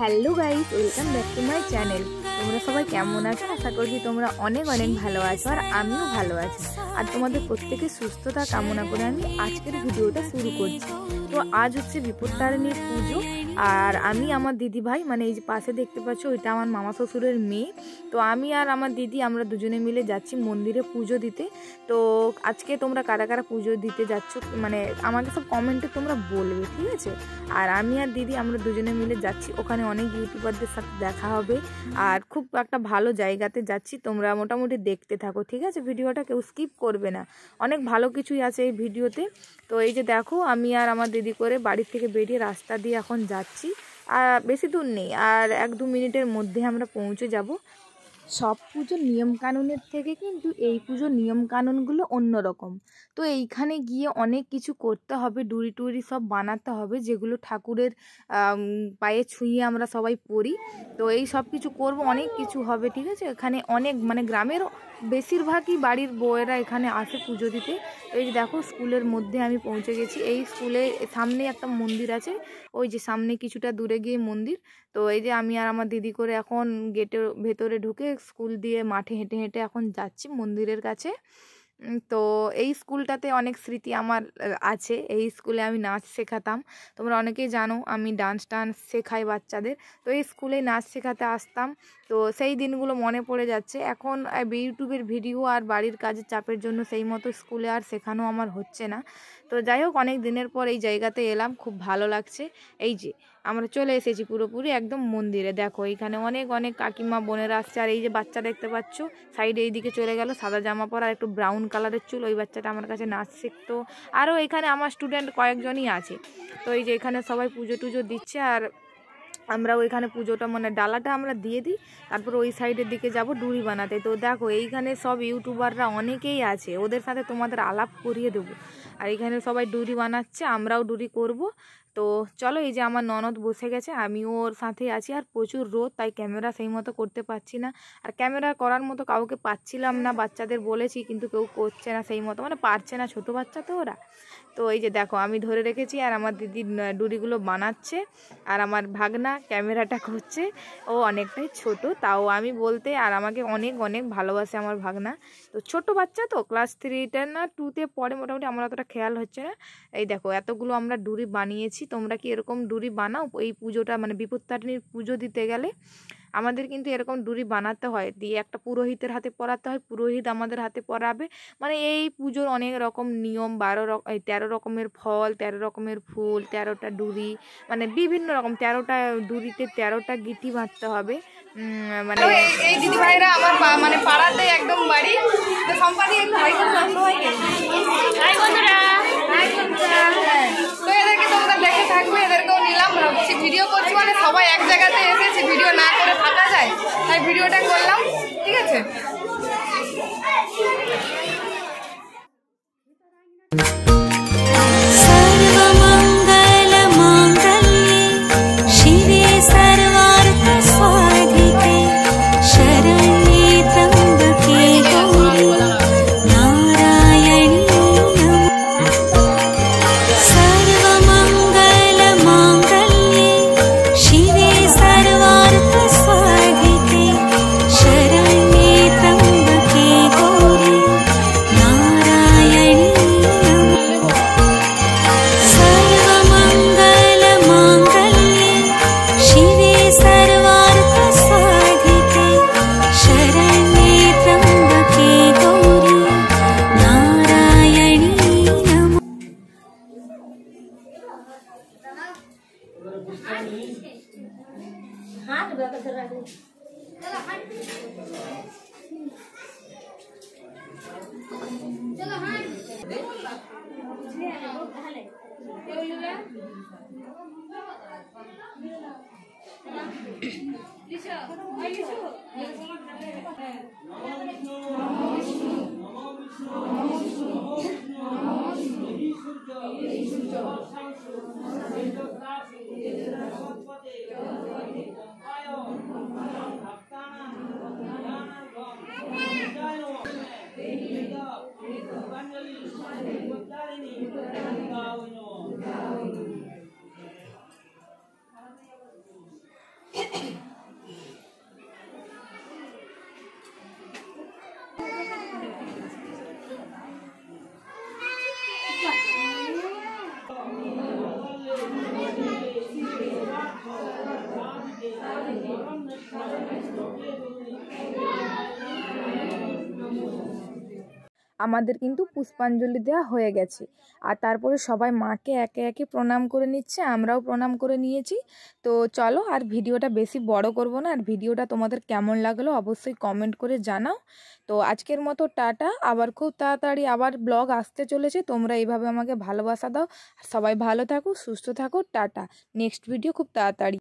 Hello guys, welcome back to my channel. তোমরা সবাই কেমন আছো? আশা করছি তোমরা অনেক অনেক ভালো আছো, আর আমিও ভালো আছি। আর তোমাদের প্রত্যেকের সুস্থতা কামনা করে আমি আজকের ভিডিওটা শুরু করছি। তো আজ হচ্ছে বিপত্তারিণীর পুজো, আর আমি আমার দিদি ভাই, মানে এই যে পাশে দেখতে পাচ্ছ ওইটা আমার মামা শ্বশুরের মেয়ে। তো আমি আর আমার দিদি আমরা দুজনে মিলে যাচ্ছি মন্দিরে পুজো দিতে। তো আজকে তোমরা কারা কারা পুজো দিতে যাচ্ছ মানে আমাকে সব কমেন্টে তোমরা বলবে, ঠিক আছে? আর আমি আর দিদি আমরা দুজনে মিলে যাচ্ছি, ওখানে অনেক ইউটিউবারদের সাথে দেখা হবে, আর খুব একটা ভালো জায়গাতে যাচ্ছি। তোমরা মোটামুটি দেখতে থাকো, ঠিক আছে? ভিডিওটা কেউ স্কিপ করবে না, অনেক ভালো কিছুই আছে এই ভিডিওতে। তো এই যে দেখো, আমি আর আমার দিদি করে বাড়ি থেকে বেরিয়ে রাস্তা দিয়ে এখন যাচ্ছি। আর বেশি দূর নেই, আর 1-2 মিনিটের মধ্যে আমরা পৌঁছে যাব। সব পুজোর নিয়মকানুনের থেকে কিন্তু এই পুজোর নিয়মকানুনগুলো অন্যরকম। তো এইখানে গিয়ে অনেক কিছু করতে হবে, ডুরি টুরি সব বানাতে হবে, যেগুলো ঠাকুরের পায়ে ছুঁয়ে আমরা সবাই পড়ি। তো এই সব কিছু করব, অনেক কিছু হবে, ঠিক আছে? এখানে অনেক মানে গ্রামের বেশিরভাগই বাড়ির বউয়েরা এখানে আসে পুজো দিতে। তো এই যে দেখো, স্কুলের মধ্যে আমি পৌঁছে গেছি। এই স্কুলের সামনে একটা মন্দির আছে, ওই যে সামনে কিছুটা দূরে গিয়ে মন্দির। তো এই যে আমি আর আমার দিদি করে এখন গেটের ভেতরে ঢুকে স্কুল দিয়ে মাঠে হেঁটে হেঁটে এখন যাচ্ছি মন্দিরের কাছে। তো এই স্কুলটাতে অনেক স্মৃতি আমার আছে। এই স্কুলে আমি নাচ শেখাতাম, তোমরা অনেকেই জানো আমি ডান্স শেখাই বাচ্চাদের। তো এই স্কুলে নাচ শেখাতে আসতাম। তো সেই দিনগুলো মনে পড়ে যাচ্ছে। এখন ইউটিউবের ভিডিও আর বাড়ির কাজের চাপের জন্য সেই মতো স্কুলে আর শেখানো আমার হচ্ছে না। তো যাই হোক, অনেক দিনের পর এই জায়গাতে এলাম, খুব ভালো লাগছে। এই যে আমরা চলে এসেছি পুরোপুরি একদম মন্দিরে। দেখো এইখানে অনেক অনেক কাকিমা বোনেরা আসছে, আর এই যে বাচ্চা দেখতে পাচ্ছ সাইডে এইদিকে চলে গেল, সাদা জামা পরা, একটু ব্রাউন কালারের চুল, ওই বাচ্চাটা আমার কাছে নাচ শিখতো। আরও এখানে আমার স্টুডেন্ট কয়েকজনই আছে। তো এই যে এখানে সবাই পুজো টুজো দিচ্ছে, আর আমরা ওইখানে পুজোটা মানে ডালাটা আমরা দিয়ে দিই, তারপর ওই সাইডের দিকে যাব ডুরি বানাতে। তো দেখো এইখানে সব ইউটিউবাররা অনেকেই আছে, ওদের সাথে তোমাদের আলাপ করিয়ে দেবো। আর এখানে সবাই ডুরি বানাচ্ছে, আমরাও ডুরি করব। তো চলো, এই যে আমার ননদ বসে গেছে, আমিও ওর সাথে আছি। আর প্রচুর রোদ, তাই ক্যামেরা সেই মতো করতে পারছি না, আর ক্যামেরা করার মতো কাউকে পাচ্ছিলাম না। বাচ্চাদের বলেছি কিন্তু কেউ করছে না সেই মতো, মানে পারছে না, ছোটো বাচ্চা তো ওরা। তো এই যে দেখো আমি ধরে রেখেছি, আর আমার দিদি ডুরিগুলো বানাচ্ছে, আর আমার ভাগনা ক্যামেরাটা করছে। ও অনেকটাই ছোট, তাও আমি বলতে, আর আমাকে অনেক অনেক ভালোবাসে আমার ভাগনা। তো ছোট বাচ্চা তো, ক্লাস 3 না 2-তে পড়ে মোটামুটি, আমার অতটা খেয়াল হচ্ছে না। এই দেখো এতগুলো আমরা ডুরি বানিয়েছি। তোমরা কি এরকম ডুরি বানাও? এই পুজোটা মানে বিপত্তারিণীর পুজো দিতে গেলে আমাদের কিন্তু এরকম ডুরি বানাতে হয়, দিয়ে একটা পুরোহিতের হাতে পরাতে হয়, পুরোহিত আমাদের হাতে পরাবে। মানে এই পুজোর অনেক রকম নিয়ম, 13 রকমের ফল, 13 রকমের ফুল, 13টা ডুরি, মানে বিভিন্ন রকম 13টা ডুরিতে 13টা গিটি বাঁধতে হবে। মানে এই দিদি ভাইরা আমার মানে পাড়াতে একদম বাড়ি। তো সম্পাদি একটু হাই করে দাও সবাইকে। হাই বন্ধুরা, হাই বন্ধুরা। তো এদেরকে তোমরা দেখে থাকবে, এদেরকেও নিলাম, ভাবছি ভিডিও করছি মানে সবাই এক জায়গাতে এসেছি, ভিডিও না করে থাকা যায়, তাই ভিডিওটা করলাম, ঠিক আছে? আমাদের কিন্তু পুষ্পাঞ্জলি দেওয়া হয়ে গেছে। আর তারপরে সবাই মাকে একে একে প্রণাম করে নিচ্ছে, আমরাও প্রণাম করে নিয়েছি। তো চলো আর ভিডিওটা বেশি বড় করব না, আর ভিডিওটা তোমাদের কেমন লাগলো অবশ্যই কমেন্ট করে জানাও। তো আজকের মতো টাটা, আবার খুব তাড়াতাড়ি আবার ব্লগ আসতে চলেছে, তোমরা এইভাবে আমাকে ভালোবাসা দাও। সবাই ভালো থাকো, সুস্থ থাকো, টাটা। নেক্সট ভিডিও খুব তাড়াতাড়ি।